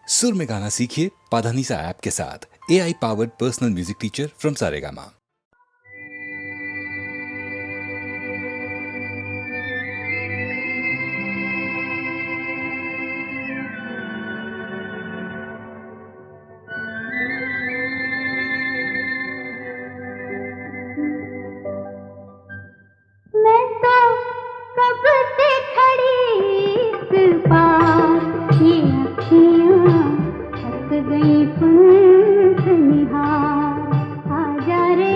सुर में गाना सीखिए पाधानीसा ऐप के साथ। AI powered personal music teacher from Saregama. मैं तो कब से खड़ी इस पार, ये अखियाँ थक गई तुमसे निहार। आजा रे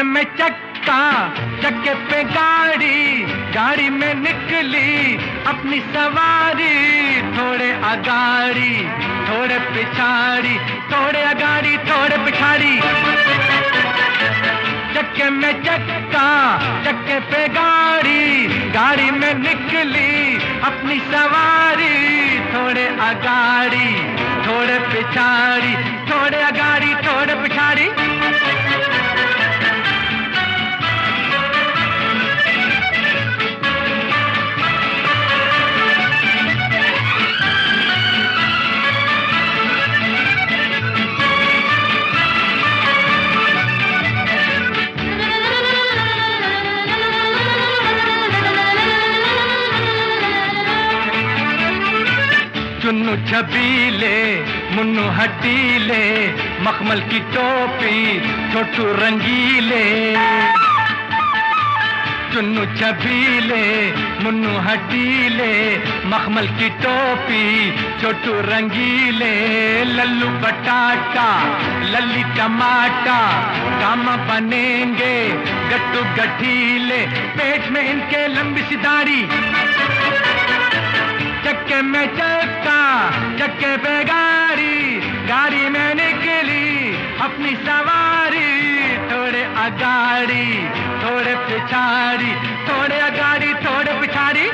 में चक्का, चक्के पे गाड़ी, गाड़ी में निकली अपनी सवारी। थोड़े आगाड़ी थोड़े पिछाड़ी, थोड़े आगाड़ी थोड़े पिछाड़ी। चक्के में चक्का, चक्के पे गाड़ी, गाड़ी में निकली अपनी सवारी। थोड़े आगाड़ी थोड़े पिछाड़ी, थोड़े आगाड़ी थोड़े पिछाड़ी। चुन्नू छबीले, मुन्नू हटीले, मखमल की टोपी, छोटू रंगीले। चुन्नू छबीले, मुन्नू हटीले, मखमल की टोपी, छोटू रंगीले। लल्लू बटाटा, लल्ली टमाटा, काम बनेंगे गट्टू गठीले। पेट में इनके लंबी सी दाढ़ी। चक्के में चक्का, चक्के पे गाड़ी, गाड़ी में निकली अपनी सवारी। थोड़े आगाड़ी थोड़े पिछाड़ी, थोड़े आगाड़ी थोड़े पिछाड़ी।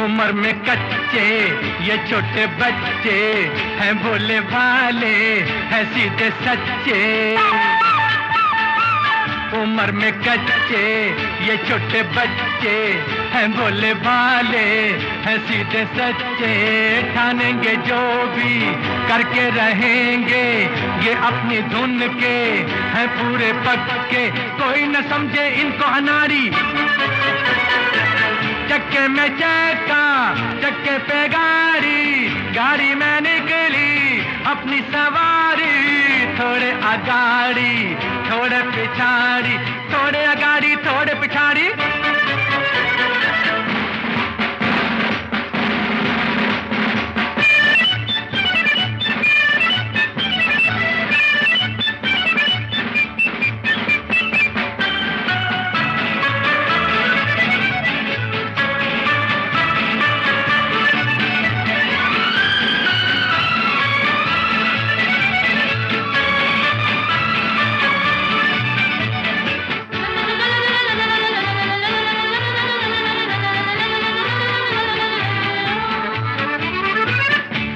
उम्र में कच्चे ये छोटे बच्चे हैं, भोले भाले हैं सीधे सच्चे। उम्र में कच्चे ये छोटे बच्चे हैं, भोले भाले हैं सीधे सच्चे। ठानेंगे जो भी करके रहेंगे, ये अपनी धुन के हैं पूरे पक्के। कोई न समझे इनको अनाड़ी। चक्के में चक्का, चक्के पे गाड़ी, गाड़ी में निकली अपनी सवारी। थोड़े आगाड़ी थोड़े पिछाड़ी, थोड़े आगाड़ी थोड़े पिछाड़ी।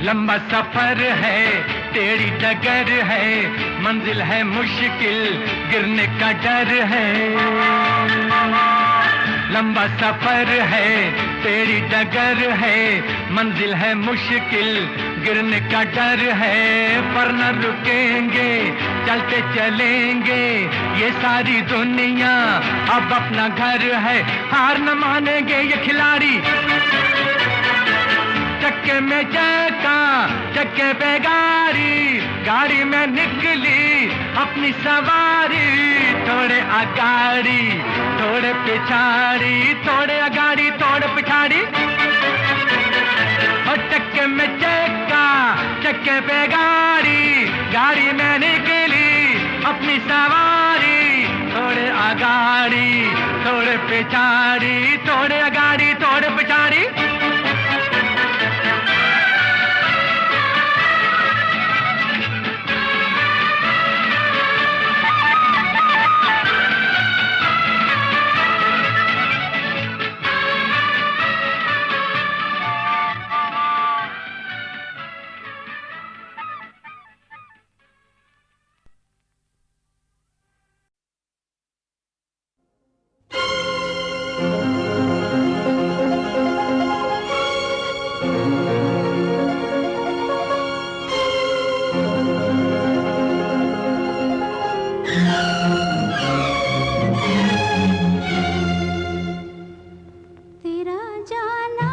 लंबा सफर है, टेढ़ी डगर है, मंजिल है मुश्किल, गिरने का डर है। लंबा सफर है, टेढ़ी डगर है, मंजिल है मुश्किल, गिरने का डर है। पर न रुकेंगे चलते चलेंगे, ये सारी दुनिया अब अपना घर है। हार न मानेंगे ये खिलाड़ी। चक्के में चक्का, चक्के पे गाड़ी, गाड़ी में निकली अपनी सवारी। थोड़े आगाड़ी थोड़े पिछाड़ी, थोड़े आगाड़ी थोड़े पिछाड़ी। और चक्के में चक्का, चक्के पे गाड़ी, गाड़ी में निकली अपनी सवारी। थोड़े आगाड़ी थोड़े पिछाड़ी, थोड़े आगाड़ी थोड़े पिछाड़ी। तेरा जाना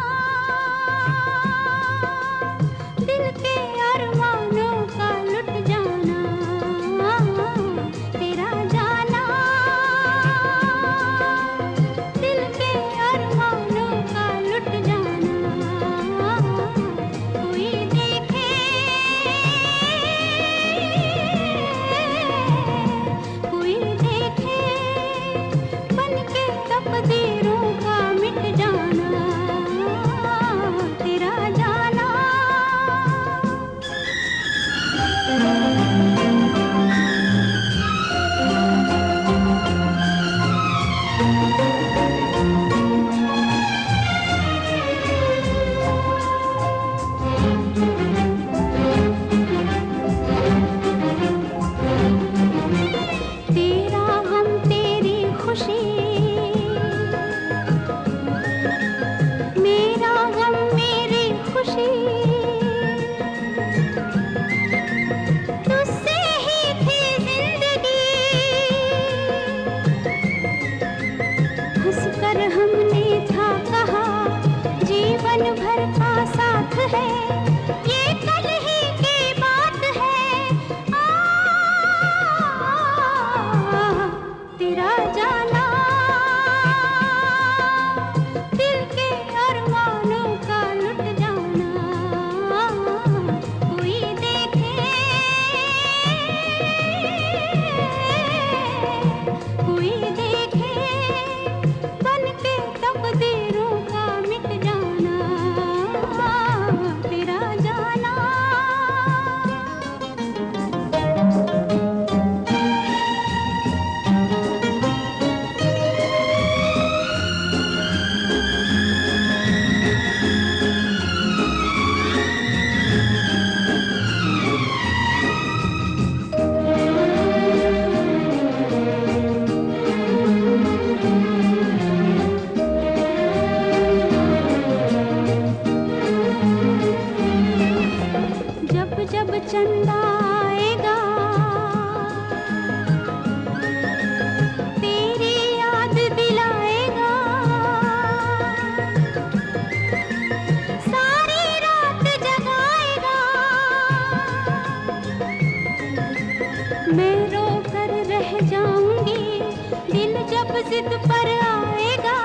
जिद पर आएगा,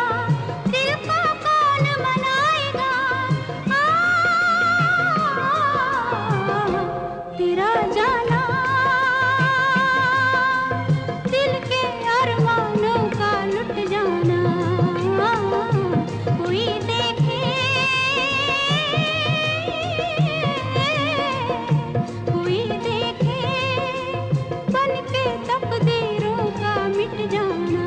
दिल को कौन मनाएगा। तेरा जाना दिल के अरमानों का लुट जाना। कोई देखे कोई देखे बन के तकदीरों का मिट जाना।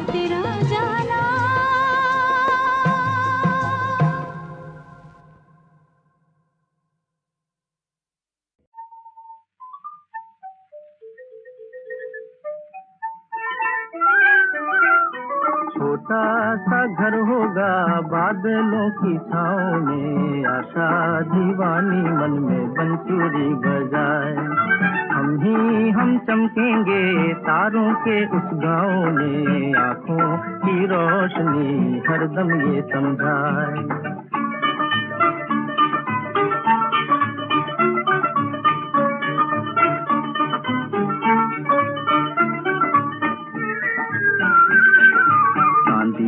तेरा जाना छोटा सा घर होगा बादलों की छाँव में, आशा दीवानी मन में बंसुरी बजाए। हम चमकेंगे तारों के उस गाँव में, आँखों की रोशनी हरदम ये समझाए।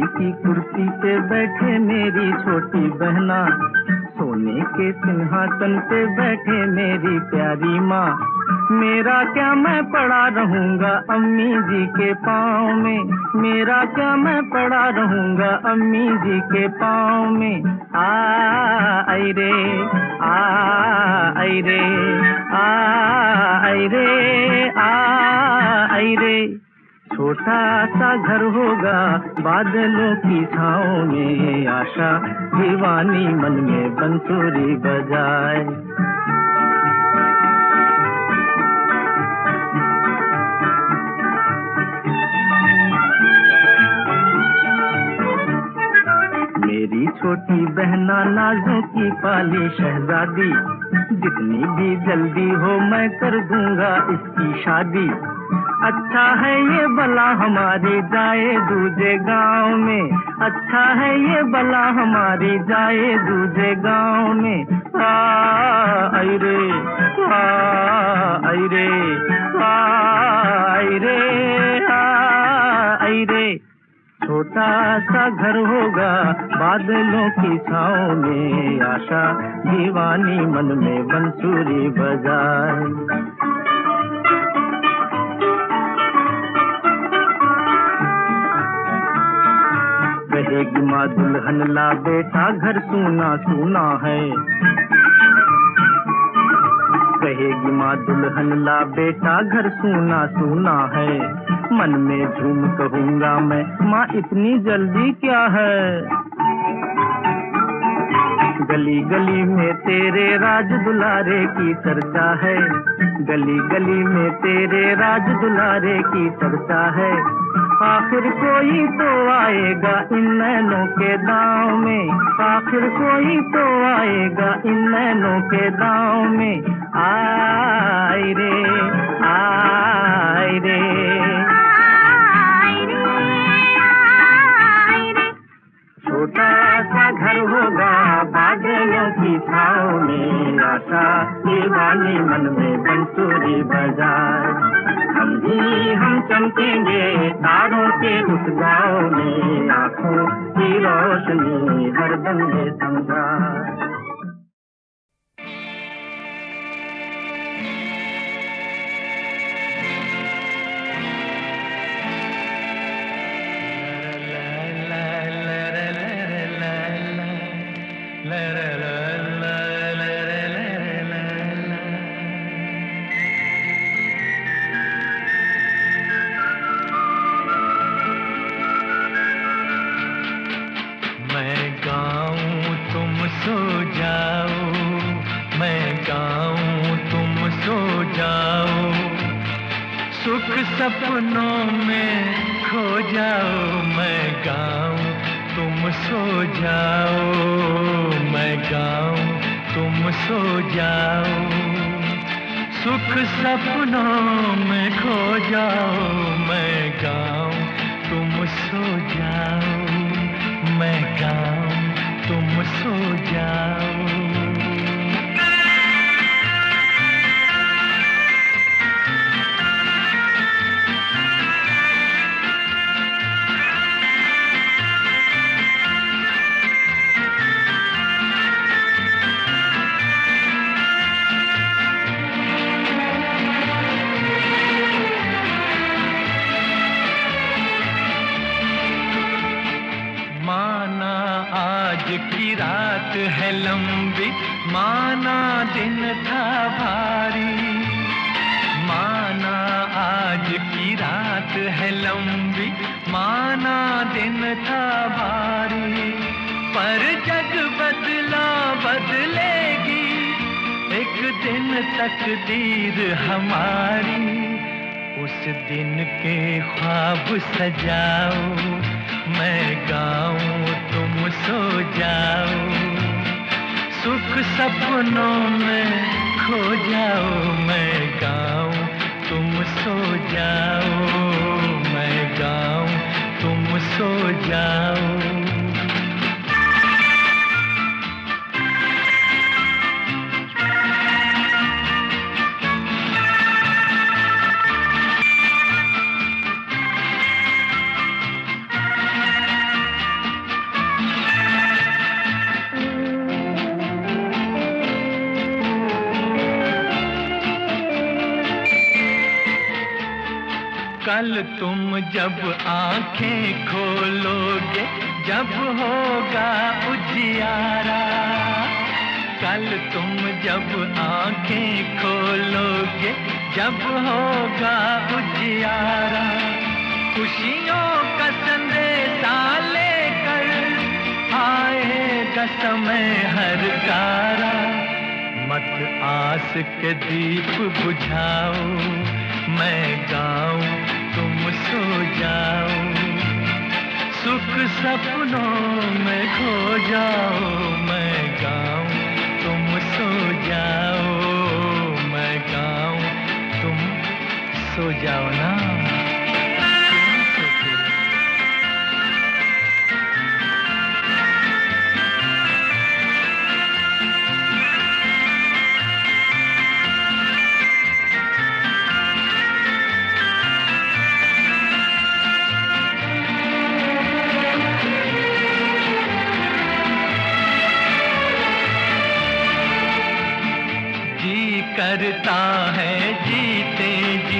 की कुर्सी पे बैठे मेरी छोटी बहना, सोने के सिंहासन पे बैठे मेरी प्यारी माँ। मेरा क्या मैं पड़ा रहूँगा अम्मी जी के पाँव में, मेरा क्या मैं पड़ा रहूँगा अम्मी जी के पाँव में। आई रे आई रे आई रे आई रे। छोटा सा घर होगा बादलों की छाँव में, आशा दीवानी मन में बंसुरी बजाए। मेरी छोटी बहना नाजों की पाली शहजादी, जितनी भी जल्दी हो मैं कर दूंगा इसकी शादी। अच्छा है ये भला हमारी जाए दूजे गांव में, अच्छा है ये भला हमारी जाए दूजे गांव में। आई रे आई रे आई रे आई रे। छोटा सा घर होगा बादलों की छाँव में, आशा दीवानी मन में बंसुरी बजाए। कहेगी माँ दुल्हन ला बेटा घर सूना सूना है, कहेगी माँ दुल्हन ला बेटा घर सूना सूना है। मन में झूम कहूँगा मैं माँ इतनी जल्दी क्या है। गली गली में तेरे राज दुलारे की चर्चा है, गली गली में तेरे राज दुलारे की चर्चा है। आखिर कोई तो आएगा इन नैनों के दांव में, आखिर कोई तो आएगा इन नैनों के दांव में। आई रे आई रे छोटा सा घर होगा बादलों की छाँव में, आशा दीवानी मन में बंसुरी बजाए। हम चमकेंगे तारों के उस गाँव में, आँखों की रोशनी हरदम ये समझाए। सपनों में खो जाओ मैं गाऊं तुम सो जाओ, मैं गाऊं तुम सो जाओ। सुख सपनों में खो जाओ मैं गाऊं तुम सो जाओ, मैं गाऊं तुम सो जाओ। लंबी, माना दिन था भारी। माना आज की रात है लंबी, माना दिन था भारी। पर जग बदला बदलेगी, एक दिन तकदीर हमारी। उस दिन के ख्वाब सजाओ, मैं गाऊं तुम सो जाओ। सुख सपनों में खो जाओ, मैं गाऊं तुम सो जाओ। मैं गाऊं तुम सो जाओ। कल तुम जब आंखें खोलोगे, जब होगा उजियारा। कल तुम जब आंखें खोलोगे, जब होगा उजियारा। खुशियों का संदेशा लेकर आएगा समय हर गारा। मत आस के दीप बुझाओ, मैं गाऊं तुम सो जाओ। सुख सपनों में खो जाओ, मैं गाऊं तुम सो जाओ। मैं गाऊं तुम सो जाओ ना। करता है जीते जी,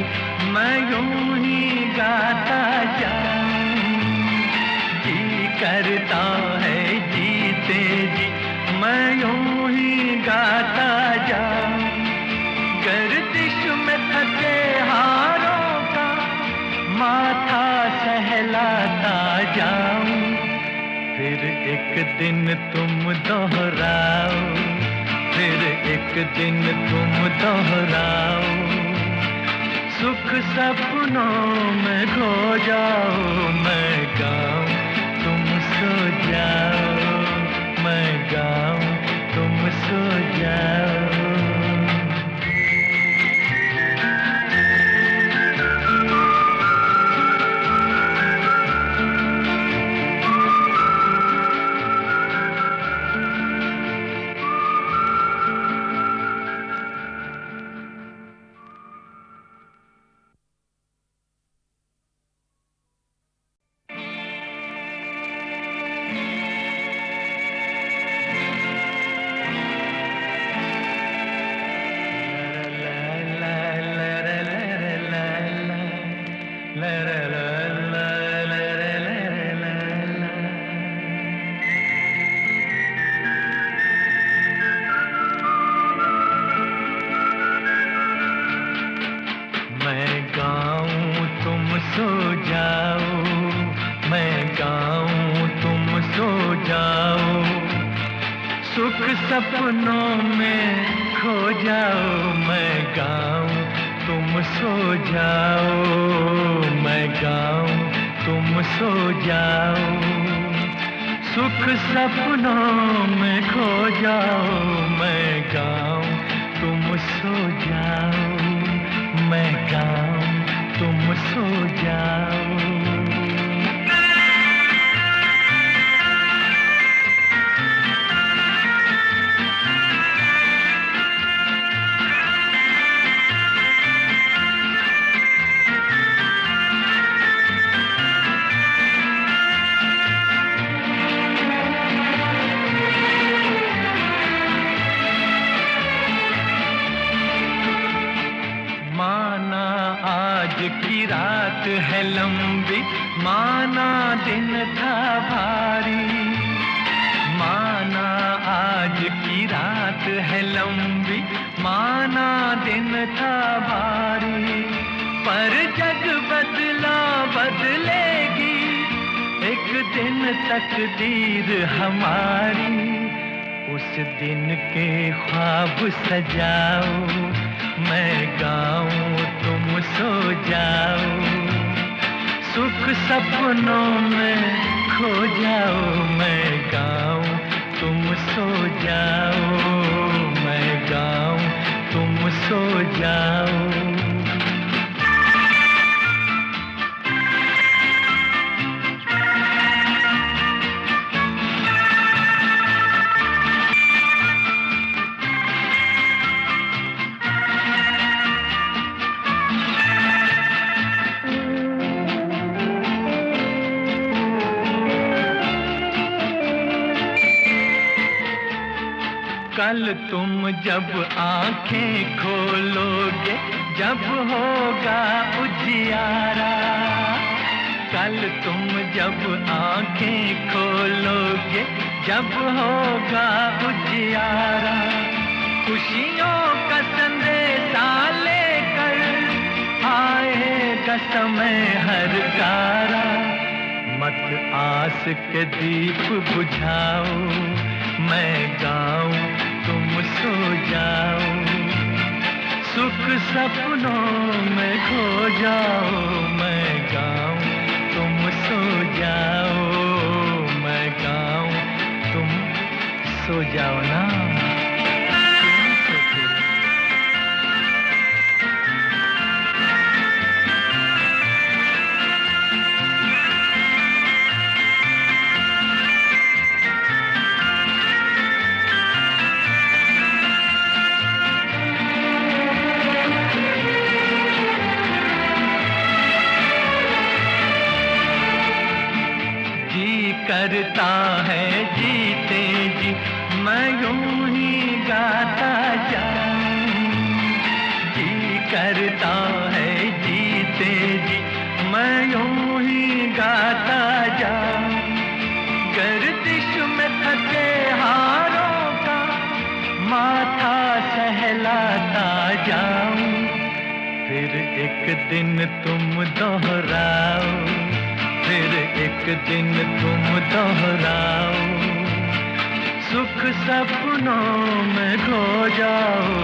मैं यूं ही गाता जाऊं। जी करता है जीते जी, मैं यूं ही गाता जाऊं। गर्दिश में थके हारों का माथा सहलाता जाऊं। फिर एक दिन तुम दोहराओ, फिर एक दिन तुम दोहराओ। सुख सपनों में खो जाओ, मैं गाऊं तुम सो जाओ। मैं गाऊं तुम सो जाओ। सपनों में खो जाओ, मैं गाऊं तुम सो जाओ। मैं गाऊं तुम सो जाओ। सुख सपनों में खो जाओ, मैं गाऊं तुम सो जाओ। मैं गाऊं तुम सो जाओ। की रात है लंबी, माना दिन था भारी। माना आज माना दिन था भारी, पर जग बदला बदलेगी एक दिन तकदीर हमारी। उस दिन के ख्वाब सजाओ, मैं गाऊं तुम सो जाओ, सुख सपनों में खो जाओ, मैं गाऊं तुम सो जाओ, मैं गाऊं तुम सो जाओ। कल तुम जब आंखें खोलोगे, जब होगा उजियारा, कल तुम जब आंखें खोलोगे, जब होगा उजियारा, खुशियों का संदेशा लेकर आएगा समय हर गारा। मत आस के दीप बुझाओ, मैं गाऊं तुम सो जाओ, सुख सपनों में खो जाओ, मैं गाऊं तुम सो जाओ, मैं गाऊं तुम सो जाओ ना। करता है जीते जी मैं यूं ही गाता जाऊं, जी करता है जीते जी मैं यूं ही गाता जाऊं, गर्दिश में थके हारों का माथा सहलाता जाऊं, फिर एक दिन तुम दोहराओ, फिर एक दिन तुम दोहराओ, सुख सपनों में खो जाओ,